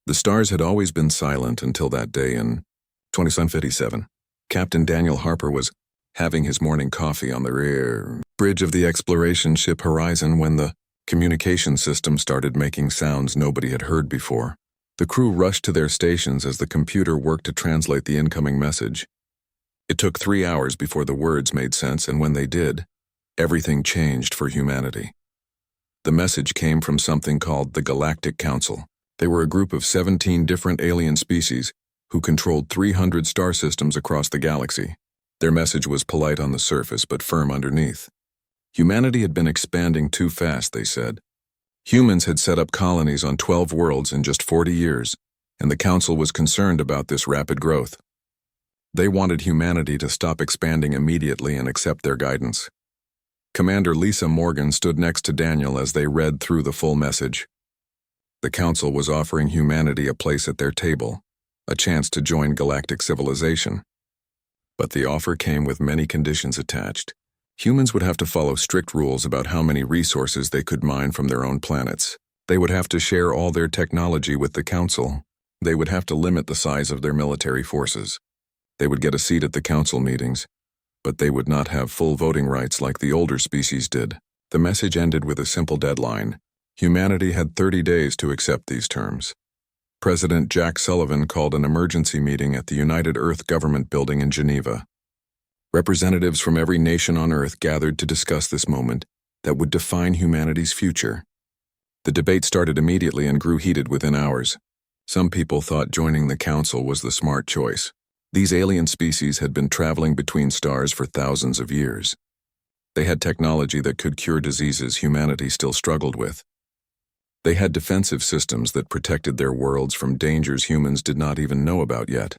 The stars had always been silent until that day in 2757. Captain Daniel Harper was having his morning coffee on the rear bridge of the exploration ship Horizon when the communication system started making sounds nobody had heard before. The crew rushed to their stations as the computer worked to translate the incoming message. It took 3 hours before the words made sense, and when they did, everything changed for humanity. The message came from something called the Galactic Council. They were a group of 17 different alien species who controlled 300 star systems across the galaxy. Their message was polite on the surface but firm underneath. Humanity had been expanding too fast, they said. Humans had set up colonies on 12 worlds in just 40 years, and the Council was concerned about this rapid growth. They wanted humanity to stop expanding immediately and accept their guidance. Commander Lisa Morgan stood next to Daniel as they read through the full message. The Council was offering humanity a place at their table, a chance to join galactic civilization. But the offer came with many conditions attached. Humans would have to follow strict rules about how many resources they could mine from their own planets. They would have to share all their technology with the Council. They would have to limit the size of their military forces. They would get a seat at the Council meetings, but they would not have full voting rights like the older species did. The message ended with a simple deadline. Humanity had 30 days to accept these terms. President Jack Sullivan called an emergency meeting at the United Earth Government Building in Geneva. Representatives from every nation on Earth gathered to discuss this moment that would define humanity's future. The debate started immediately and grew heated within hours. Some people thought joining the Council was the smart choice. These alien species had been traveling between stars for thousands of years. They had technology that could cure diseases humanity still struggled with. They had defensive systems that protected their worlds from dangers humans did not even know about yet.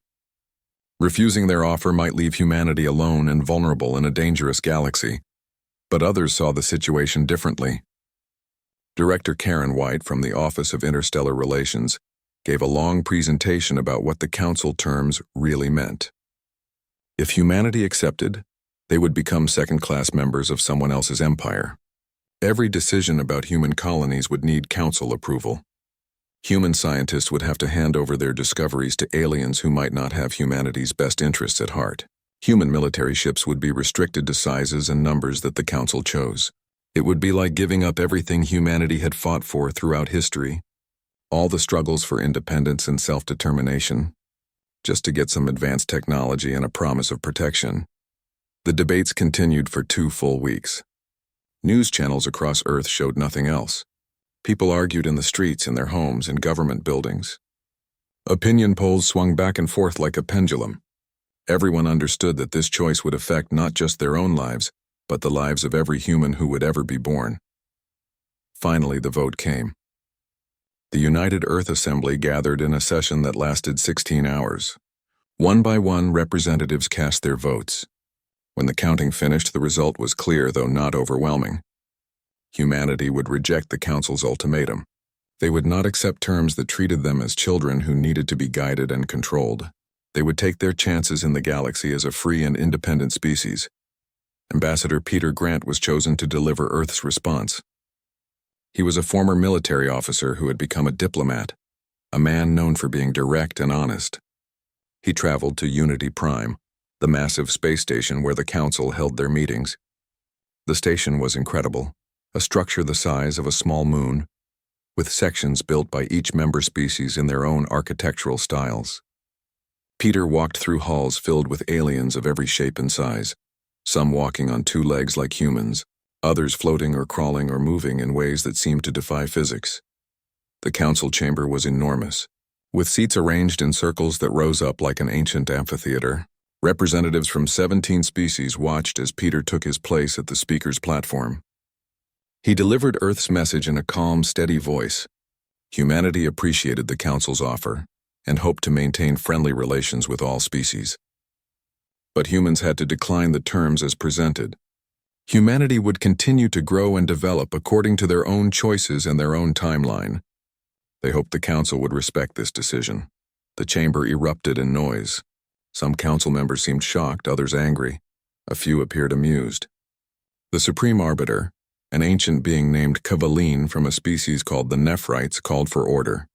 Refusing their offer might leave humanity alone and vulnerable in a dangerous galaxy, but others saw the situation differently. Director Karen White from the Office of Interstellar Relations gave a long presentation about what the Council terms really meant. If humanity accepted, they would become second-class members of someone else's empire. Every decision about human colonies would need Council approval. Human scientists would have to hand over their discoveries to aliens who might not have humanity's best interests at heart. Human military ships would be restricted to sizes and numbers that the Council chose. It would be like giving up everything humanity had fought for throughout history, all the struggles for independence and self-determination, just to get some advanced technology and a promise of protection. The debates continued for 2 full weeks. News channels across Earth showed nothing else. People argued in the streets, in their homes, in government buildings. Opinion polls swung back and forth like a pendulum. Everyone understood that this choice would affect not just their own lives, but the lives of every human who would ever be born. Finally, the vote came. The United Earth Assembly gathered in a session that lasted 16 hours. One by one, representatives cast their votes. When the counting finished, the result was clear, though not overwhelming. Humanity would reject the Council's ultimatum. They would not accept terms that treated them as children who needed to be guided and controlled. They would take their chances in the galaxy as a free and independent species. Ambassador Peter Grant was chosen to deliver Earth's response. He was a former military officer who had become a diplomat, a man known for being direct and honest. He traveled to Unity Prime, the massive space station where the Council held their meetings. The station was incredible, a structure the size of a small moon, with sections built by each member species in their own architectural styles. Peter walked through halls filled with aliens of every shape and size, some walking on 2 legs like humans, others floating or crawling or moving in ways that seemed to defy physics. The Council chamber was enormous, with seats arranged in circles that rose up like an ancient amphitheater. Representatives from 17 species watched as Peter took his place at the speaker's platform. He delivered Earth's message in a calm, steady voice. Humanity appreciated the Council's offer and hoped to maintain friendly relations with all species. But humans had to decline the terms as presented. Humanity would continue to grow and develop according to their own choices and their own timeline. They hoped the Council would respect this decision. The chamber erupted in noise. Some Council members seemed shocked, others angry. A few appeared amused. The Supreme Arbiter, an ancient being named Kavaline from a species called the Nephrites, called for order.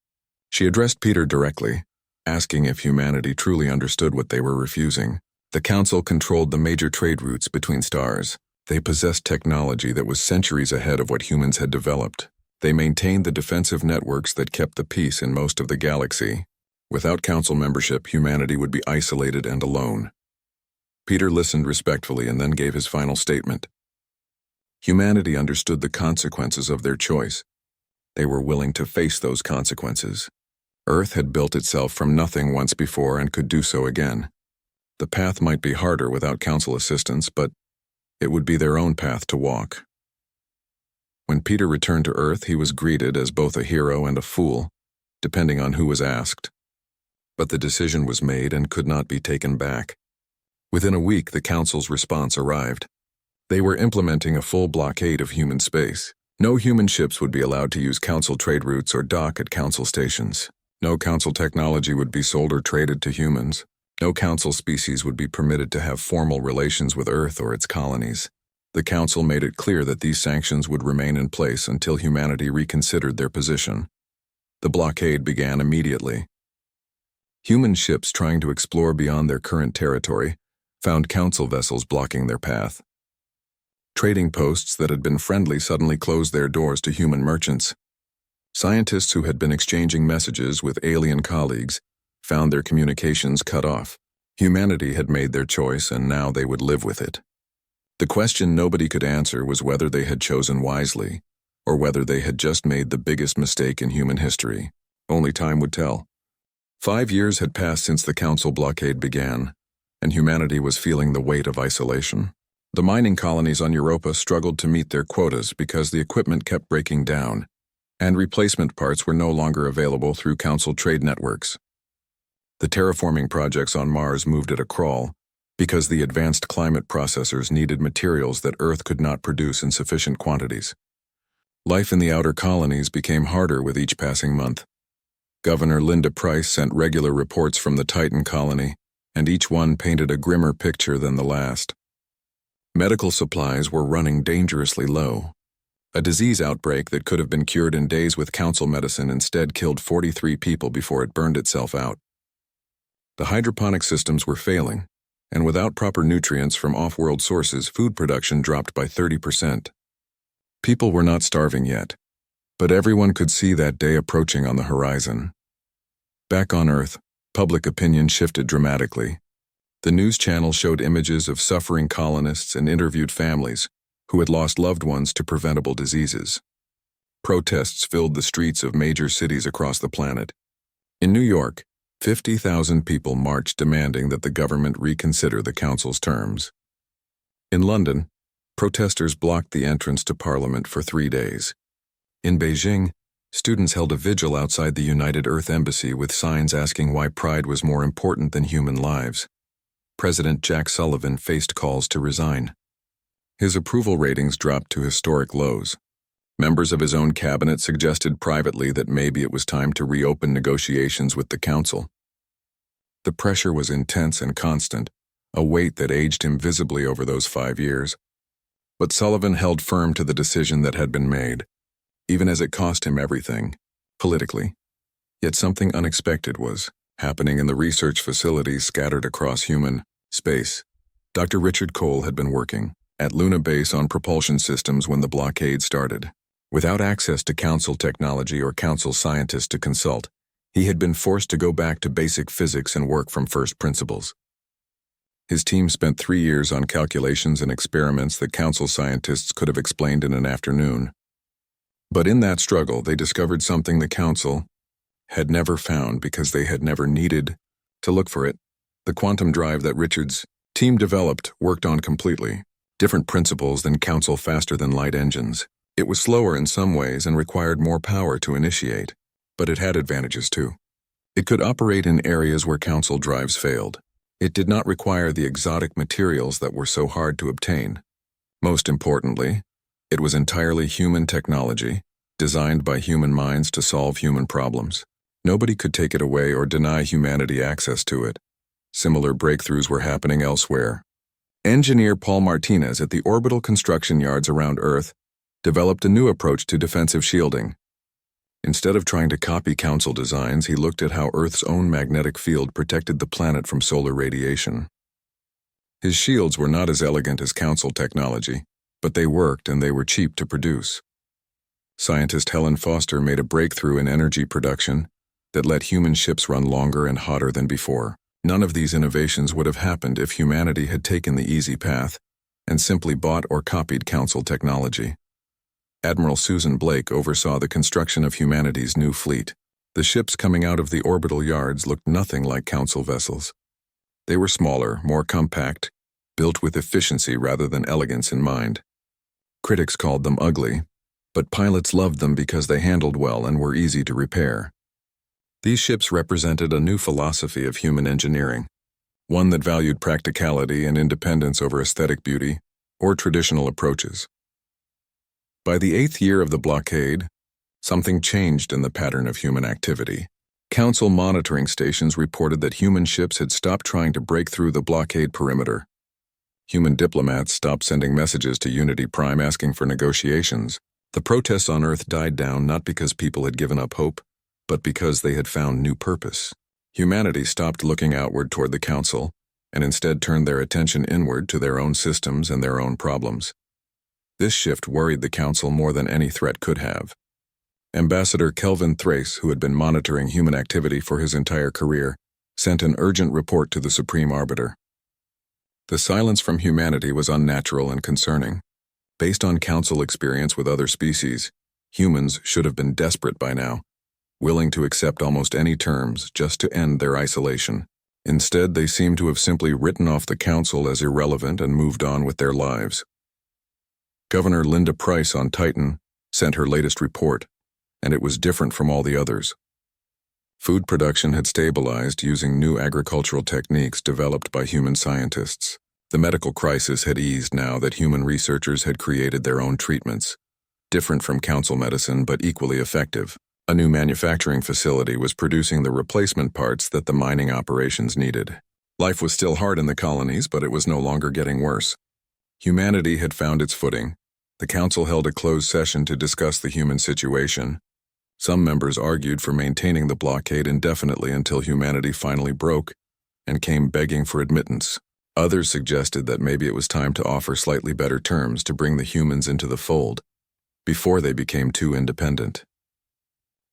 She addressed Peter directly, asking if humanity truly understood what they were refusing. The Council controlled the major trade routes between stars. They possessed technology that was centuries ahead of what humans had developed. They maintained the defensive networks that kept the peace in most of the galaxy. Without Council membership, humanity would be isolated and alone. Peter listened respectfully and then gave his final statement. Humanity understood the consequences of their choice. They were willing to face those consequences. Earth had built itself from nothing once before and could do so again. The path might be harder without Council assistance, but it would be their own path to walk. When Peter returned to Earth, he was greeted as both a hero and a fool, depending on who was asked. But the decision was made and could not be taken back. Within a week, the Council's response arrived. They were implementing a full blockade of human space. No human ships would be allowed to use Council trade routes or dock at Council stations. No Council technology would be sold or traded to humans. No Council species would be permitted to have formal relations with Earth or its colonies. The Council made it clear that these sanctions would remain in place until humanity reconsidered their position. The blockade began immediately. Human ships trying to explore beyond their current territory found Council vessels blocking their path. Trading posts that had been friendly suddenly closed their doors to human merchants. Scientists who had been exchanging messages with alien colleagues found their communications cut off. Humanity had made their choice, and now they would live with it. The question nobody could answer was whether they had chosen wisely, or whether they had just made the biggest mistake in human history. Only time would tell. 5 years had passed since the Council blockade began, and humanity was feeling the weight of isolation. The mining colonies on Europa struggled to meet their quotas because the equipment kept breaking down, and replacement parts were no longer available through Council trade networks. The terraforming projects on Mars moved at a crawl, because the advanced climate processors needed materials that Earth could not produce in sufficient quantities. Life in the outer colonies became harder with each passing month. Governor Linda Price sent regular reports from the Titan colony, and each one painted a grimmer picture than the last. Medical supplies were running dangerously low. A disease outbreak that could have been cured in days with Council medicine instead killed 43 people before it burned itself out. The hydroponic systems were failing, and without proper nutrients from off-world sources, food production dropped by 30%. People were not starving yet, but everyone could see that day approaching on the horizon. Back on Earth, public opinion shifted dramatically. The news channel showed images of suffering colonists and interviewed families who had lost loved ones to preventable diseases. Protests filled the streets of major cities across the planet. In New York, 50,000 people marched demanding that the government reconsider the Council's terms. In London, protesters blocked the entrance to Parliament for 3 days. In Beijing, students held a vigil outside the United Earth Embassy with signs asking why pride was more important than human lives. President Jack Sullivan faced calls to resign. His approval ratings dropped to historic lows. Members of his own cabinet suggested privately that maybe it was time to reopen negotiations with the Council. The pressure was intense and constant, a weight that aged him visibly over those 5 years. But Sullivan held firm to the decision that had been made, even as it cost him everything, politically. Yet something unexpected was happening in the research facilities scattered across human space. Dr. Richard Cole had been working at Luna Base on propulsion systems when the blockade started. Without access to Council technology or Council scientists to consult, he had been forced to go back to basic physics and work from first principles. His team spent 3 years on calculations and experiments that Council scientists could have explained in an afternoon. But in that struggle, they discovered something the Council had never found because they had never needed to look for it. The quantum drive that Richard's team developed worked on completely different principles than Council faster-than-light engines. It was slower in some ways and required more power to initiate, but it had advantages too. It could operate in areas where Council drives failed. It did not require the exotic materials that were so hard to obtain. Most importantly, it was entirely human technology, designed by human minds to solve human problems. Nobody could take it away or deny humanity access to it. Similar breakthroughs were happening elsewhere. Engineer Paul Martinez at the orbital construction yards around Earth developed a new approach to defensive shielding. Instead of trying to copy Council designs, he looked at how Earth's own magnetic field protected the planet from solar radiation. His shields were not as elegant as Council technology, but they worked and they were cheap to produce. Scientist Helen Foster made a breakthrough in energy production that let human ships run longer and hotter than before. None of these innovations would have happened if humanity had taken the easy path and simply bought or copied Council technology. Admiral Susan Blake oversaw the construction of humanity's new fleet. The ships coming out of the orbital yards looked nothing like Council vessels. They were smaller, more compact, built with efficiency rather than elegance in mind. Critics called them ugly, but pilots loved them because they handled well and were easy to repair. These ships represented a new philosophy of human engineering, one that valued practicality and independence over aesthetic beauty or traditional approaches. By the 8th year of the blockade, something changed in the pattern of human activity. Council monitoring stations reported that human ships had stopped trying to break through the blockade perimeter. Human diplomats stopped sending messages to Unity Prime asking for negotiations. The protests on Earth died down not because people had given up hope, but because they had found new purpose. Humanity stopped looking outward toward the Council and instead turned their attention inward to their own systems and their own problems. This shift worried the Council more than any threat could have. Ambassador Kelvin Thrace, who had been monitoring human activity for his entire career, sent an urgent report to the Supreme Arbiter. The silence from humanity was unnatural and concerning. Based on Council experience with other species, humans should have been desperate by now, willing to accept almost any terms just to end their isolation. Instead, they seemed to have simply written off the Council as irrelevant and moved on with their lives. Governor Linda Price on Titan sent her latest report, and it was different from all the others. Food production had stabilized using new agricultural techniques developed by human scientists. The medical crisis had eased now that human researchers had created their own treatments, different from Council medicine but equally effective. A new manufacturing facility was producing the replacement parts that the mining operations needed. Life was still hard in the colonies, but it was no longer getting worse. Humanity had found its footing. The Council held a closed session to discuss the human situation. Some members argued for maintaining the blockade indefinitely until humanity finally broke and came begging for admittance. Others suggested that maybe it was time to offer slightly better terms to bring the humans into the fold before they became too independent.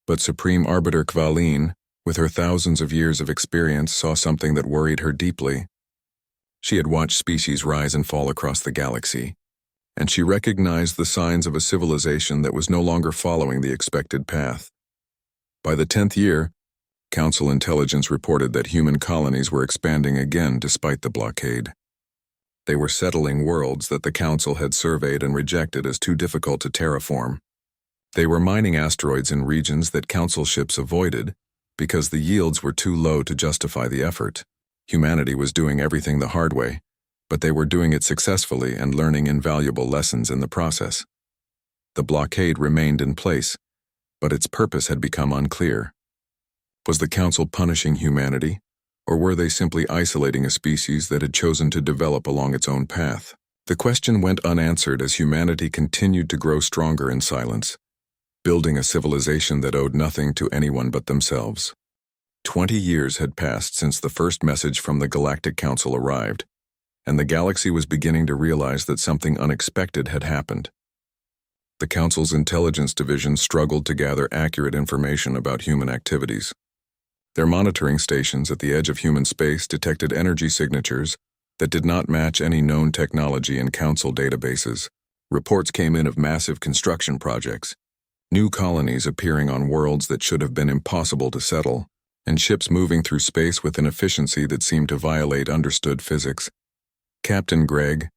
But Supreme Arbiter Kvaline, with her thousands of years of experience, saw something that worried her deeply. She had watched species rise and fall across the galaxy, and she recognized the signs of a civilization that was no longer following the expected path. By the 10th year, Council intelligence reported that human colonies were expanding again despite the blockade. They were settling worlds that the Council had surveyed and rejected as too difficult to terraform. They were mining asteroids in regions that Council ships avoided because the yields were too low to justify the effort. Humanity was doing everything the hard way, but they were doing it successfully and learning invaluable lessons in the process. The blockade remained in place, but its purpose had become unclear. Was the Council punishing humanity, or were they simply isolating a species that had chosen to develop along its own path? The question went unanswered as humanity continued to grow stronger in silence, building a civilization that owed nothing to anyone but themselves. 20 years had passed since the first message from the Galactic Council arrived, and the galaxy was beginning to realize that something unexpected had happened. The Council's intelligence division struggled to gather accurate information about human activities. Their monitoring stations at the edge of human space detected energy signatures that did not match any known technology in Council databases. Reports came in of massive construction projects, new colonies appearing on worlds that should have been impossible to settle, and ships moving through space with an efficiency that seemed to violate understood physics. Captain Greg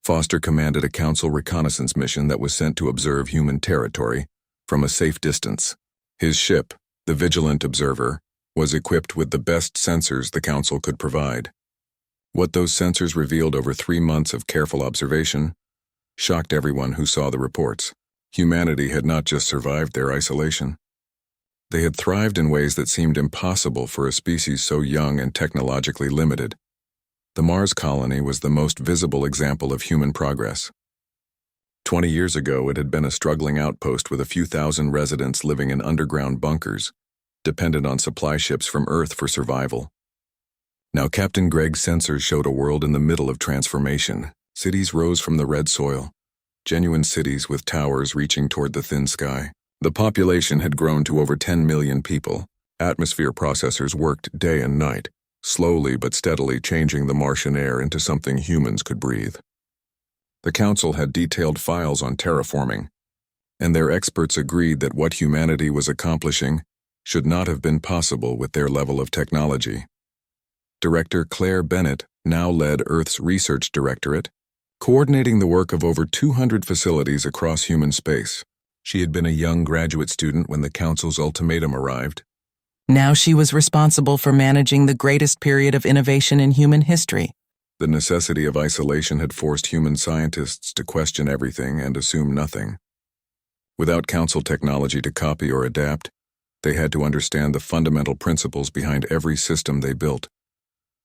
Foster commanded a Council reconnaissance mission that was sent to observe human territory from a safe distance. His ship, the Vigilant Observer, was equipped with the best sensors the Council could provide. What those sensors revealed over 3 months of careful observation shocked everyone who saw the reports. Humanity had not just survived their isolation. They had thrived in ways that seemed impossible for a species so young and technologically limited. The Mars colony was the most visible example of human progress. 20 years ago, it had been a struggling outpost with a few thousand residents living in underground bunkers, dependent on supply ships from Earth for survival. Now Captain Greg's sensors showed a world in the middle of transformation. Cities rose from the red soil, genuine cities with towers reaching toward the thin sky. The population had grown to over 10 million people. Atmosphere processors worked day and night, slowly but steadily changing the Martian air into something humans could breathe. The Council had detailed files on terraforming, and their experts agreed that what humanity was accomplishing should not have been possible with their level of technology. Director Claire Bennett now led Earth's Research Directorate, coordinating the work of over 200 facilities across human space. She had been a young graduate student when the Council's ultimatum arrived. Now she was responsible for managing the greatest period of innovation in human history. The necessity of isolation had forced human scientists to question everything and assume nothing. Without Council technology to copy or adapt, they had to understand the fundamental principles behind every system they built.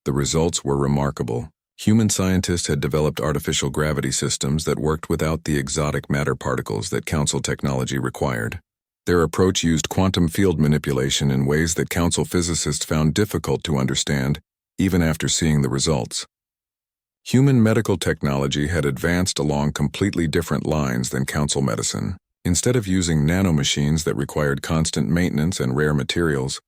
The results were remarkable. Human scientists had developed artificial gravity systems that worked without the exotic matter particles that Council technology required. Their approach used quantum field manipulation in ways that Council physicists found difficult to understand, even after seeing the results. Human medical technology had advanced along completely different lines than Council medicine. Instead of using nanomachines that required constant maintenance and rare materials,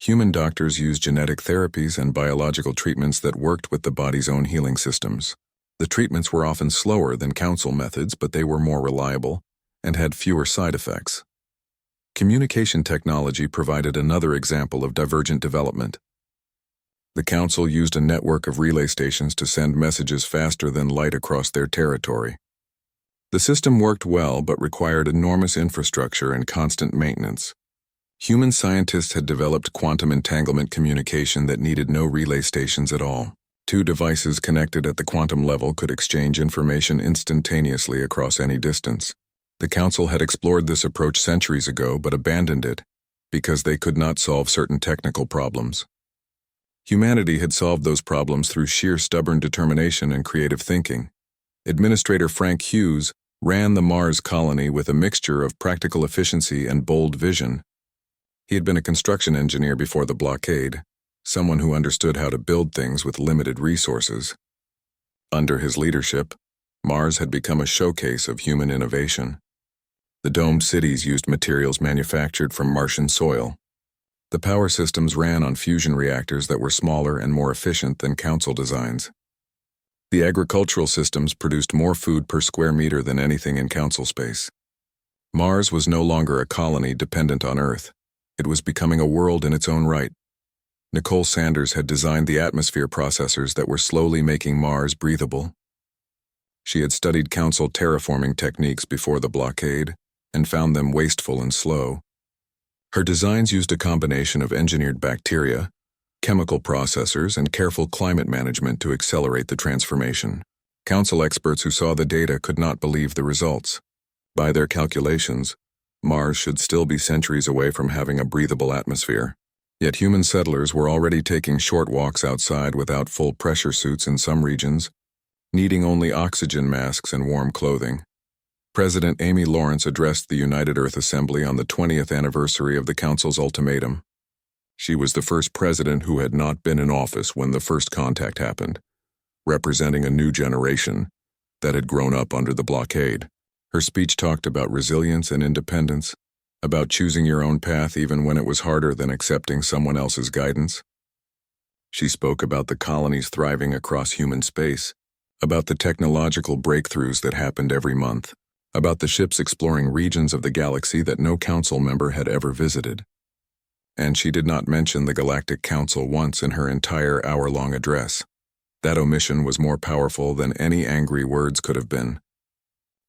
human doctors used genetic therapies and biological treatments that worked with the body's own healing systems. The treatments were often slower than Council methods, but they were more reliable and had fewer side effects. Communication technology provided another example of divergent development. The Council used a network of relay stations to send messages faster than light across their territory. The system worked well but required enormous infrastructure and constant maintenance. Human scientists had developed quantum entanglement communication that needed no relay stations at all. Two devices connected at the quantum level could exchange information instantaneously across any distance. The Council had explored this approach centuries ago but abandoned it because they could not solve certain technical problems. Humanity had solved those problems through sheer stubborn determination and creative thinking. Administrator Frank Hughes ran the Mars colony with a mixture of practical efficiency and bold vision. He had been a construction engineer before the blockade, someone who understood how to build things with limited resources. Under his leadership, Mars had become a showcase of human innovation. The domed cities used materials manufactured from Martian soil. The power systems ran on fusion reactors that were smaller and more efficient than Council designs. The agricultural systems produced more food per square meter than anything in Council space. Mars was no longer a colony dependent on Earth. It was becoming a world in its own right. Nicole Sanders had designed the atmosphere processors that were slowly making Mars breathable. She had studied Council terraforming techniques before the blockade and found them wasteful and slow. Her designs used a combination of engineered bacteria, chemical processors, and careful climate management to accelerate the transformation. Council experts who saw the data could not believe the results. By their calculations, Mars should still be centuries away from having a breathable atmosphere. Yet human settlers were already taking short walks outside without full pressure suits in some regions, needing only oxygen masks and warm clothing. President Amy Lawrence addressed the United Earth Assembly on the 20th anniversary of the Council's ultimatum. She was the first president who had not been in office when the first contact happened, representing a new generation that had grown up under the blockade. Her speech talked about resilience and independence, about choosing your own path even when it was harder than accepting someone else's guidance. She spoke about the colonies thriving across human space, about the technological breakthroughs that happened every month, about the ships exploring regions of the galaxy that no Council member had ever visited. And she did not mention the Galactic Council once in her entire hour-long address. That omission was more powerful than any angry words could have been.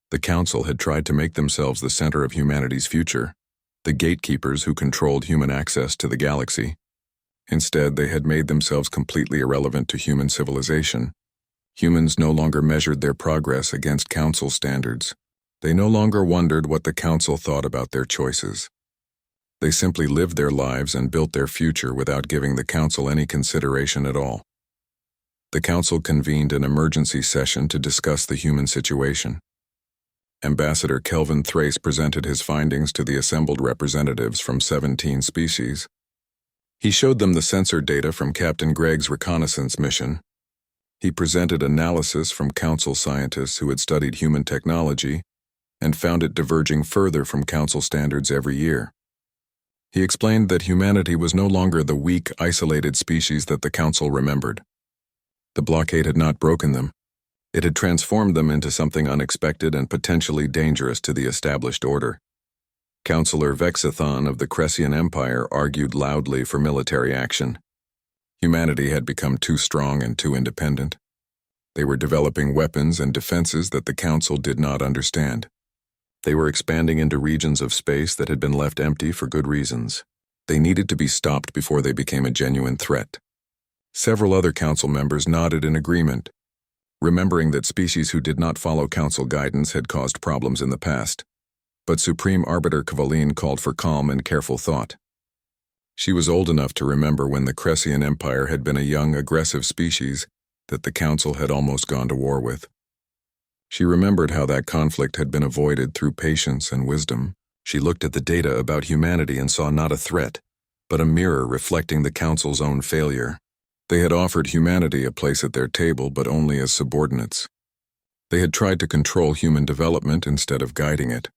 The Council had tried to make themselves the center of humanity's future, the gatekeepers who controlled human access to the galaxy. Instead, they had made themselves completely irrelevant to human civilization. Humans no longer measured their progress against Council standards. They no longer wondered what the Council thought about their choices. They simply lived their lives and built their future without giving the Council any consideration at all. The Council convened an emergency session to discuss the human situation. Ambassador Kelvin Thrace presented his findings to the assembled representatives from 17 species. He showed them the sensor data from Captain Gregg's reconnaissance mission. He presented analysis from Council scientists who had studied human technology and found it diverging further from Council standards every year. He explained that humanity was no longer the weak, isolated species that the Council remembered. The blockade had not broken them. It had transformed them into something unexpected and potentially dangerous to the established order. Councillor Vexathon of the Cressian Empire argued loudly for military action. Humanity had become too strong and too independent. They were developing weapons and defenses that the Council did not understand. They were expanding into regions of space that had been left empty for good reasons. They needed to be stopped before they became a genuine threat. Several other Council members nodded in agreement, remembering that species who did not follow Council guidance had caused problems in the past. But Supreme Arbiter Kvaline called for calm and careful thought. She was old enough to remember when the Cressian Empire had been a young, aggressive species that the Council had almost gone to war with. She remembered how that conflict had been avoided through patience and wisdom. She looked at the data about humanity and saw not a threat, but a mirror reflecting the Council's own failure. They had offered humanity a place at their table, but only as subordinates. They had tried to control human development instead of guiding it.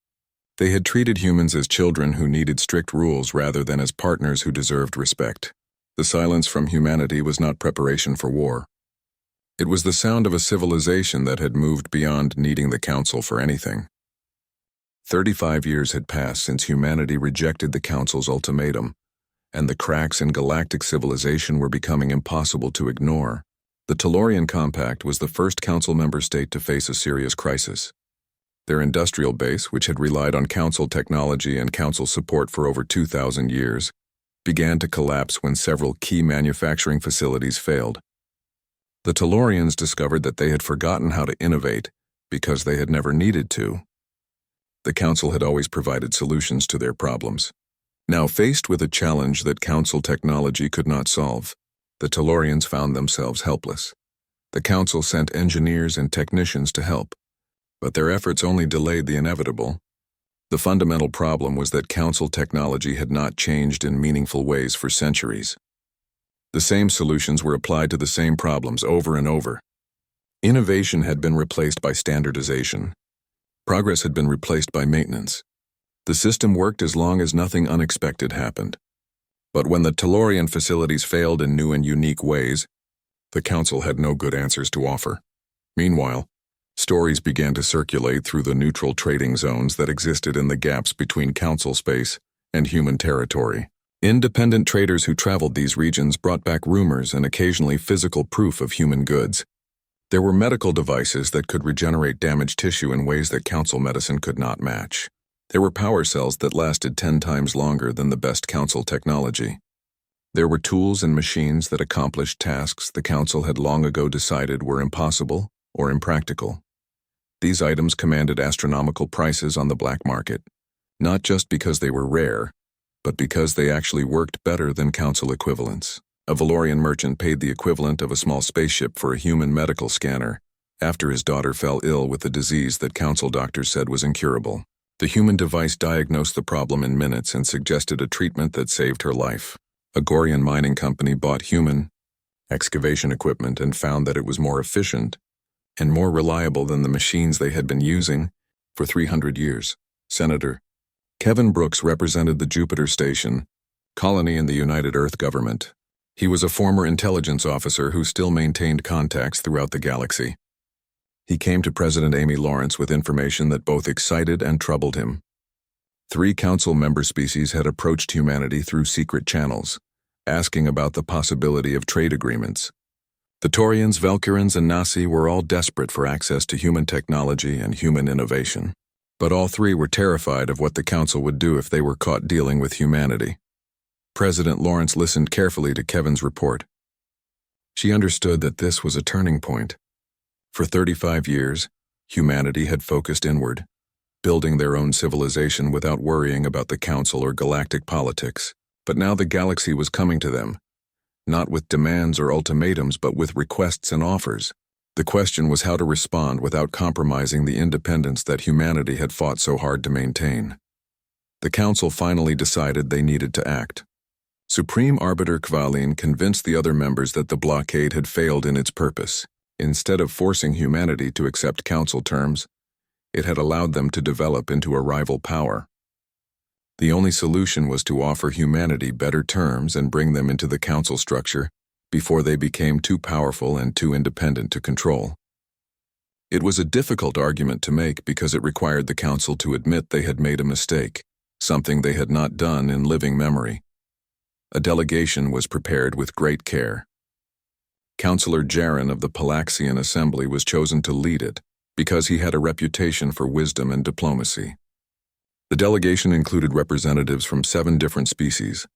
They had treated humans as children who needed strict rules rather than as partners who deserved respect. The silence from humanity was not preparation for war. It was the sound of a civilization that had moved beyond needing the Council for anything. 35 years had passed since humanity rejected the Council's ultimatum, and the cracks in galactic civilization were becoming impossible to ignore. The Tellurian Compact was the first Council member state to face a serious crisis. Their industrial base, which had relied on Council technology and Council support for over 2,000 years, began to collapse when several key manufacturing facilities failed. The Tellurians discovered that they had forgotten how to innovate because they had never needed to. The Council had always provided solutions to their problems. Now faced with a challenge that Council technology could not solve, the Tellurians found themselves helpless. The Council sent engineers and technicians to help, but their efforts only delayed the inevitable. The fundamental problem was that Council technology had not changed in meaningful ways for centuries. The same solutions were applied to the same problems over and over. Innovation had been replaced by standardization. Progress had been replaced by maintenance. The system worked as long as nothing unexpected happened. But when the Tellurian facilities failed in new and unique ways, the Council had no good answers to offer. Meanwhile, stories began to circulate through the neutral trading zones that existed in the gaps between Council space and human territory. Independent traders who traveled these regions brought back rumors and occasionally physical proof of human goods. There were medical devices that could regenerate damaged tissue in ways that Council medicine could not match. There were power cells that lasted 10 times longer than the best Council technology. There were tools and machines that accomplished tasks the Council had long ago decided were impossible or impractical. These items commanded astronomical prices on the black market, not just because they were rare, but because they actually worked better than Council equivalents. A Valorian merchant paid the equivalent of a small spaceship for a human medical scanner after his daughter fell ill with a disease that Council doctors said was incurable. The human device diagnosed the problem in minutes and suggested a treatment that saved her life. A Gorian mining company bought human excavation equipment and found that it was more efficient and more reliable than the machines they had been using for 300 years. Senator Kevin Brooks represented the Jupiter Station colony in the United Earth government. He was a former intelligence officer who still maintained contacts throughout the galaxy. He came to President Amy Lawrence with information that both excited and troubled him. 3 Council member species had approached humanity through secret channels, asking about the possibility of trade agreements. The Taurians, Valkyrans, and Nasi were all desperate for access to human technology and human innovation. But all 3 were terrified of what the Council would do if they were caught dealing with humanity. President Lawrence listened carefully to Kevin's report. She understood that this was a turning point. For 35 years, humanity had focused inward, building their own civilization without worrying about the Council or galactic politics. But now the galaxy was coming to them, not with demands or ultimatums, but with requests and offers. The question was how to respond without compromising the independence that humanity had fought so hard to maintain. The council finally decided they needed to act. Supreme Arbiter Kvalin convinced the other members that the blockade had failed in its purpose. Instead of forcing humanity to accept council terms, it had allowed them to develop into a rival power. The only solution was to offer humanity better terms and bring them into the council structure before they became too powerful and too independent to control. It was a difficult argument to make because it required the council to admit they had made a mistake, something they had not done in living memory. A delegation was prepared with great care. Councillor Jaren of the Palaxian Assembly was chosen to lead it because he had a reputation for wisdom and diplomacy. The delegation included representatives from 7 different species,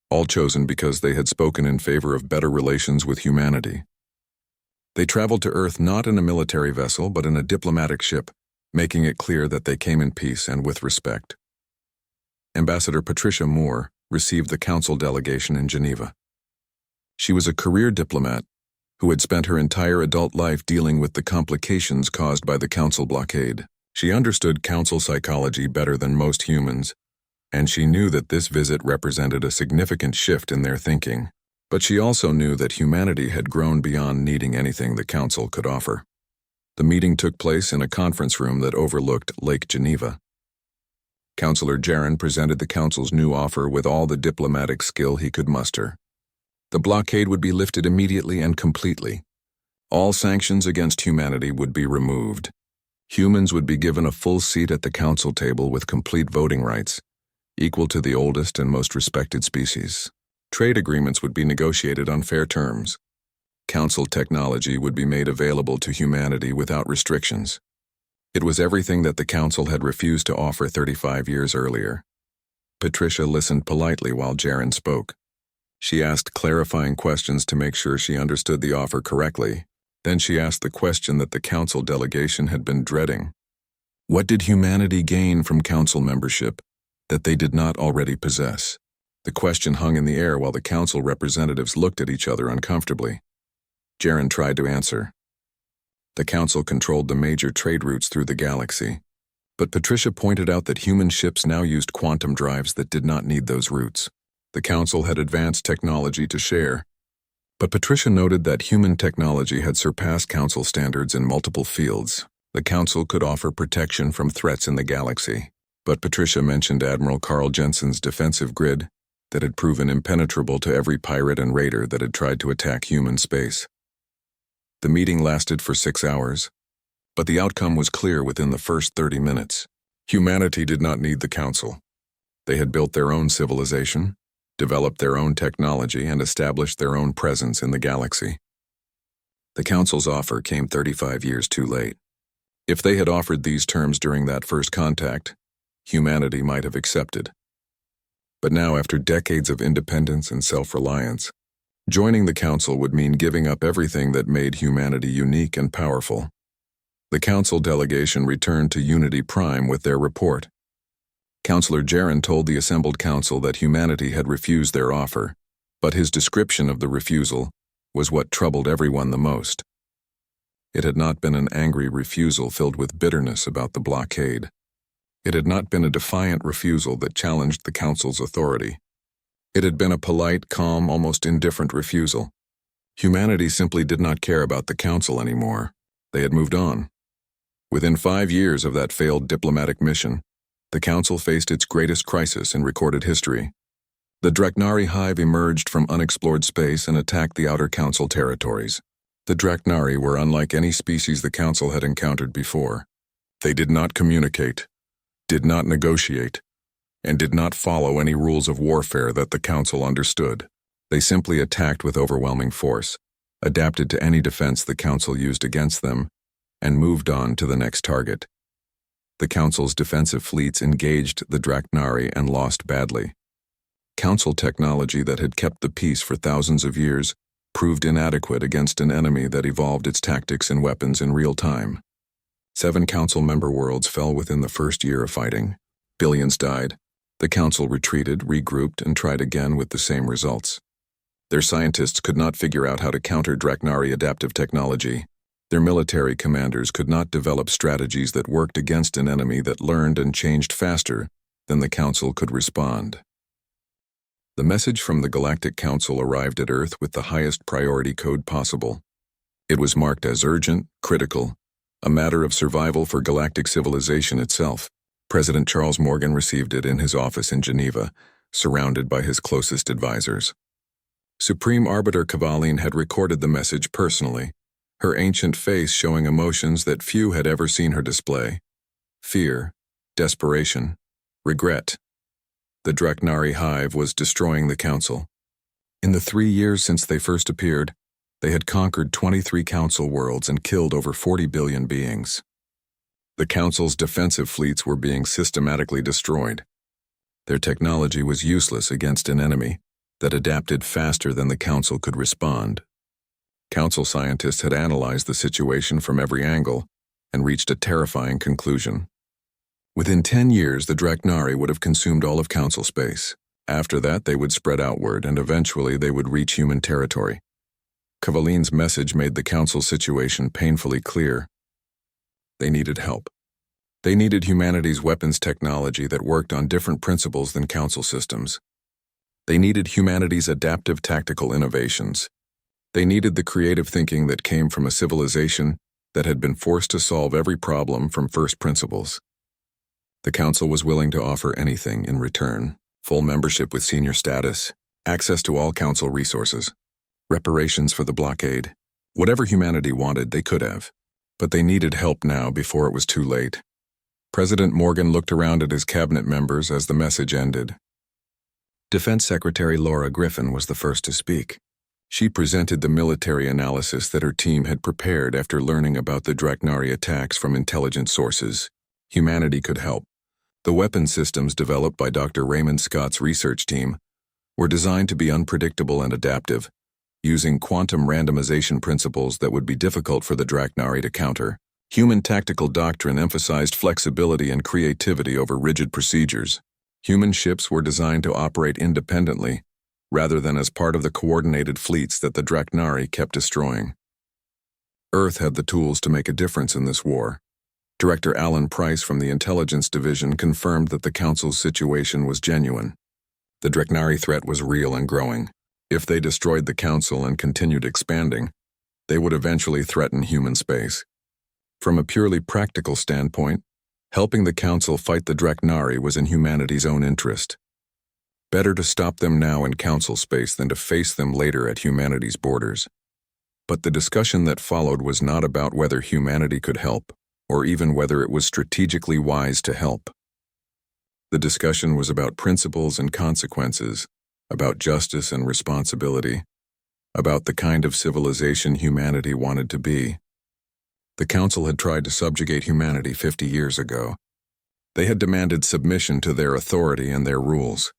all chosen because they had spoken in favor of better relations with humanity. They traveled to Earth not in a military vessel but in a diplomatic ship, making it clear that they came in peace and with respect. Ambassador Patricia Moore received the council delegation in Geneva. She was a career diplomat who had spent her entire adult life dealing with the complications caused by the council blockade. She understood council psychology better than most humans, and she knew that this visit represented a significant shift in their thinking. But she also knew that humanity had grown beyond needing anything the council could offer. The meeting took place in a conference room that overlooked Lake Geneva. Councillor Jaren presented the council's new offer with all the diplomatic skill he could muster. The blockade would be lifted immediately and completely. All sanctions against humanity would be removed. Humans would be given a full seat at the council table with complete voting rights, equal to the oldest and most respected species. Trade agreements would be negotiated on fair terms. Council technology would be made available to humanity without restrictions. It was everything that the council had refused to offer 35 years earlier. Patricia listened politely while Jaren spoke. She asked clarifying questions to make sure she understood the offer correctly. Then she asked the question that the council delegation had been dreading. What did humanity gain from council membership that they did not already possess? The question hung in the air while the council representatives looked at each other uncomfortably. Jaren tried to answer. The council controlled the major trade routes through the galaxy, but Patricia pointed out that human ships now used quantum drives that did not need those routes. The council had advanced technology to share, but Patricia noted that human technology had surpassed council standards in multiple fields. The council could offer protection from threats in the galaxy, but Patricia mentioned Admiral Carl Jensen's defensive grid that had proven impenetrable to every pirate and raider that had tried to attack human space. The meeting lasted for 6 hours, but the outcome was clear within the first 30 minutes. Humanity did not need the council. They had built their own civilization, developed their own technology, and established their own presence in the galaxy. The council's offer came 35 years too late. If they had offered these terms during that first contact, humanity might have accepted. But now, after decades of independence and self-reliance, joining the council would mean giving up everything that made humanity unique and powerful. The council delegation returned to Unity Prime with their report. Councillor Jaren told the assembled council that humanity had refused their offer, but his description of the refusal was what troubled everyone the most. It had not been an angry refusal filled with bitterness about the blockade. It had not been a defiant refusal that challenged the council's authority. It had been a polite, calm, almost indifferent refusal. Humanity simply did not care about the council anymore. They had moved on. Within 5 years of that failed diplomatic mission, the council faced its greatest crisis in recorded history. The Draknari hive emerged from unexplored space and attacked the outer council territories. The Draknari were unlike any species the council had encountered before. They did not communicate, did not negotiate, and did not follow any rules of warfare that the council understood. They simply attacked with overwhelming force, adapted to any defense the council used against them, and moved on to the next target. The council's defensive fleets engaged the Draknari and lost badly. Council technology that had kept the peace for thousands of years proved inadequate against an enemy that evolved its tactics and weapons in real time. 7 council member worlds fell within the first year of fighting. Billions died. The council retreated, regrouped, and tried again with the same results. Their scientists could not figure out how to counter Draknari adaptive technology. Their military commanders could not develop strategies that worked against an enemy that learned and changed faster than the Council could respond. The message from the Galactic Council arrived at Earth with the highest priority code possible. It was marked as urgent, critical, a matter of survival for galactic civilization itself. President Charles Morgan received it in his office in Geneva, surrounded by his closest advisors. Supreme Arbiter Kavaline had recorded the message personally, her ancient face showing emotions that few had ever seen her display: fear, desperation, regret. The Draknari hive was destroying the Council. In the 3 years since they first appeared, they had conquered 23 Council worlds and killed over 40 billion beings. The Council's defensive fleets were being systematically destroyed. Their technology was useless against an enemy that adapted faster than the Council could respond. Council scientists had analyzed the situation from every angle and reached a terrifying conclusion. Within 10 years, the Draknari would have consumed all of Council space. After that, they would spread outward, and eventually they would reach human territory. Kavaline's message made the Council's situation painfully clear. They needed help. They needed humanity's weapons technology that worked on different principles than Council systems. They needed humanity's adaptive tactical innovations. They needed the creative thinking that came from a civilization that had been forced to solve every problem from first principles. The Council was willing to offer anything in return: full membership with senior status, access to all Council resources, reparations for the blockade. Whatever humanity wanted, they could have. But they needed help now before it was too late. President Morgan looked around at his cabinet members as the message ended. Defense Secretary Laura Griffin was the first to speak. She presented the military analysis that her team had prepared after learning about the Draknari attacks from intelligence sources. Humanity could help. The weapon systems developed by Dr. Raymond Scott's research team were designed to be unpredictable and adaptive, using quantum randomization principles that would be difficult for the Draknari to counter. Human tactical doctrine emphasized flexibility and creativity over rigid procedures. Human ships were designed to operate independently, rather than as part of the coordinated fleets that the Draknari kept destroying. Earth had the tools to make a difference in this war. Director Alan Price from the Intelligence Division confirmed that the Council's situation was genuine. The Draknari threat was real and growing. If they destroyed the Council and continued expanding, they would eventually threaten human space. From a purely practical standpoint, helping the Council fight the Draknari was in humanity's own interest. Better to stop them now in Council space than to face them later at humanity's borders. But the discussion that followed was not about whether humanity could help, or even whether it was strategically wise to help. The discussion was about principles and consequences, about justice and responsibility, about the kind of civilization humanity wanted to be. The Council had tried to subjugate humanity 50 years ago. They had demanded submission to their authority and their rules.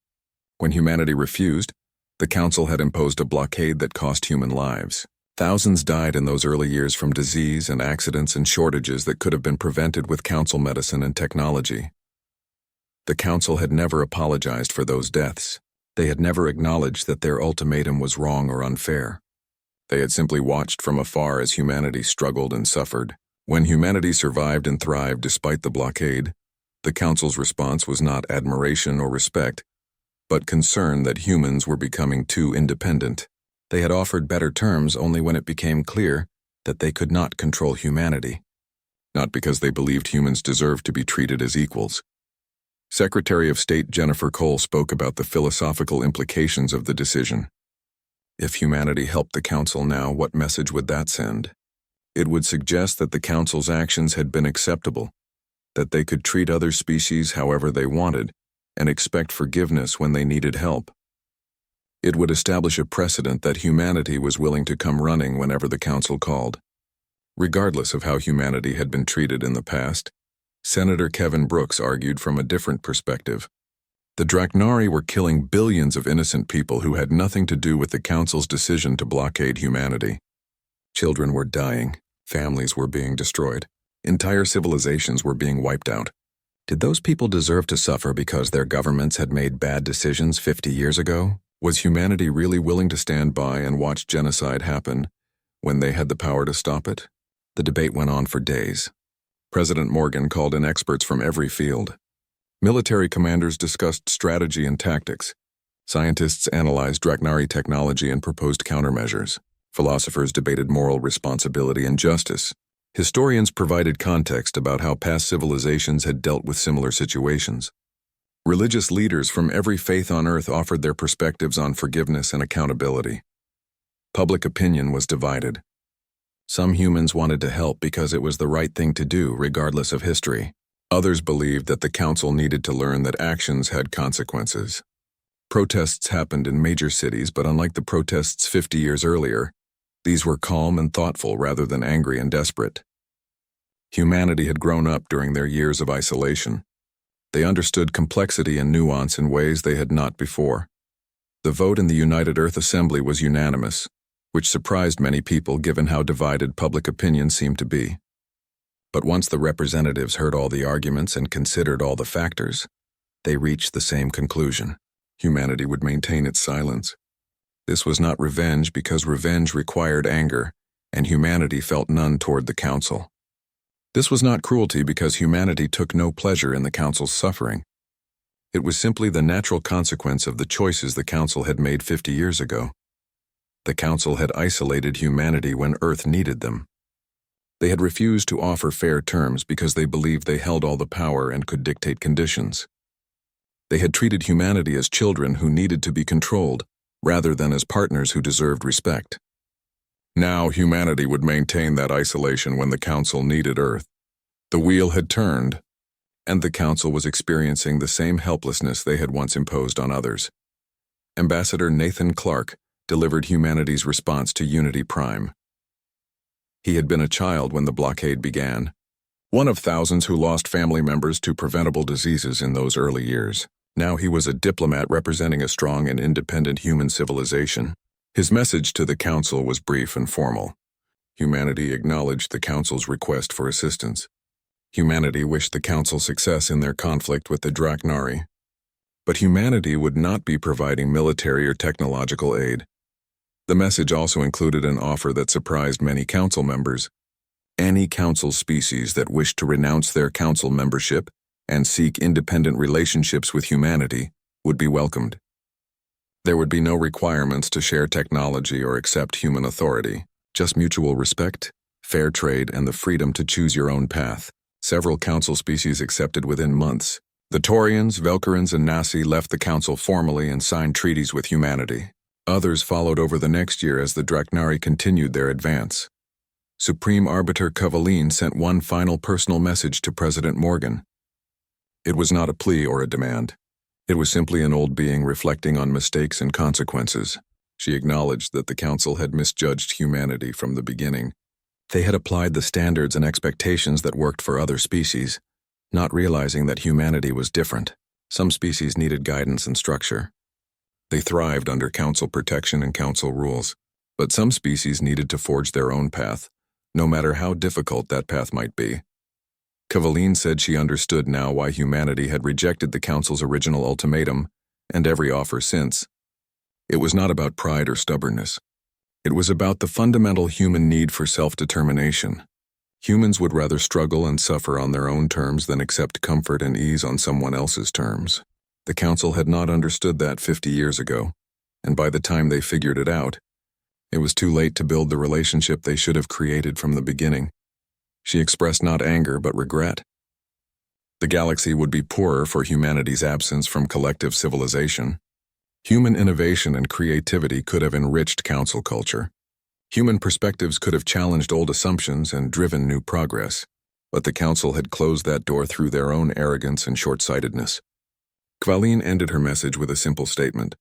When humanity refused, the Council had imposed a blockade that cost human lives. Thousands died in those early years from disease and accidents and shortages that could have been prevented with Council medicine and technology. The Council had never apologized for those deaths. They had never acknowledged that their ultimatum was wrong or unfair. They had simply watched from afar as humanity struggled and suffered. When humanity survived and thrived despite the blockade, the Council's response was not admiration or respect, but concern that humans were becoming too independent. They had offered better terms only when it became clear that they could not control humanity, not because they believed humans deserved to be treated as equals. Secretary of State Jennifer Cole spoke about the philosophical implications of the decision. If humanity helped the Council now, what message would that send? It would suggest that the Council's actions had been acceptable, that they could treat other species however they wanted, and expect forgiveness when they needed help. It would establish a precedent that humanity was willing to come running whenever the Council called. Regardless of how humanity had been treated in the past, Senator Kevin Brooks argued from a different perspective. The Draknari were killing billions of innocent people who had nothing to do with the Council's decision to blockade humanity. Children were dying, families were being destroyed, entire civilizations were being wiped out. Did those people deserve to suffer because their governments had made bad decisions 50 years ago? Was humanity really willing to stand by and watch genocide happen when they had the power to stop it? The debate went on for days. President Morgan called in experts from every field. Military commanders discussed strategy and tactics. Scientists analyzed Draknari technology and proposed countermeasures. Philosophers debated moral responsibility and justice. Historians provided context about how past civilizations had dealt with similar situations. Religious leaders from every faith on Earth offered their perspectives on forgiveness and accountability. Public opinion was divided. Some humans wanted to help because it was the right thing to do, regardless of history. Others believed that the council needed to learn that actions had consequences. Protests happened in major cities, but unlike the protests 50 years earlier, these were calm and thoughtful rather than angry and desperate. Humanity had grown up during their years of isolation. They understood complexity and nuance in ways they had not before. The vote in the United Earth Assembly was unanimous, which surprised many people given how divided public opinion seemed to be. But once the representatives heard all the arguments and considered all the factors, they reached the same conclusion. Humanity would maintain its silence. This was not revenge because revenge required anger, and humanity felt none toward the council. This was not cruelty because humanity took no pleasure in the council's suffering. It was simply the natural consequence of the choices the council had made 50 years ago. The council had isolated humanity when Earth needed them. They had refused to offer fair terms because they believed they held all the power and could dictate conditions. They had treated humanity as children who needed to be controlled, rather than as partners who deserved respect. Now humanity would maintain that isolation when the council needed Earth. The wheel had turned, and the council was experiencing the same helplessness they had once imposed on others. Ambassador Nathan Clark delivered humanity's response to Unity Prime. He had been a child when the blockade began, one of thousands who lost family members to preventable diseases in those early years. Now he was a diplomat representing a strong and independent human civilization. His message to the council was brief and formal. Humanity acknowledged the council's request for assistance. Humanity wished the council success in their conflict with the Draknari. But humanity would not be providing military or technological aid. The message also included an offer that surprised many council members. Any council species that wished to renounce their council membership and seek independent relationships with humanity would be welcomed. There would be no requirements to share technology or accept human authority, just mutual respect, fair trade, and the freedom to choose your own path. Several council species accepted within months. The Taurians, Velkarans, and Nasi left the council formally and signed treaties with humanity. Others followed over the next year as the Draknari continued their advance. Supreme Arbiter Kavaline sent one final personal message to President Morgan. It was not a plea or a demand. It was simply an old being reflecting on mistakes and consequences. She acknowledged that the council had misjudged humanity from the beginning. They had applied the standards and expectations that worked for other species, not realizing that humanity was different. Some species needed guidance and structure. They thrived under council protection and council rules, but some species needed to forge their own path, no matter how difficult that path might be. Kavaline said she understood now why humanity had rejected the council's original ultimatum and every offer since. It was not about pride or stubbornness. It was about the fundamental human need for self-determination. Humans would rather struggle and suffer on their own terms than accept comfort and ease on someone else's terms. The council had not understood that 50 years ago, and by the time they figured it out, it was too late to build the relationship they should have created from the beginning. She expressed not anger but regret. The galaxy would be poorer for humanity's absence from collective civilization. Human innovation and creativity could have enriched council culture. Human perspectives could have challenged old assumptions and driven new progress, but the council had closed that door through their own arrogance and short-sightedness. Kvaline ended her message with a simple statement.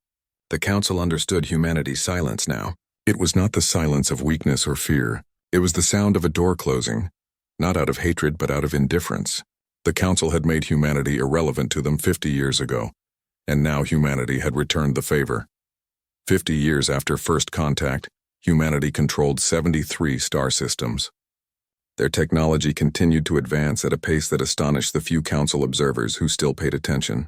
The council understood humanity's silence now. It was not the silence of weakness or fear. It was the sound of a door closing, not out of hatred but out of indifference. The council had made humanity irrelevant to them 50 years ago, and now humanity had returned the favor. 50 years after first contact, humanity controlled 73 star systems. Their technology continued to advance at a pace that astonished the few council observers who still paid attention.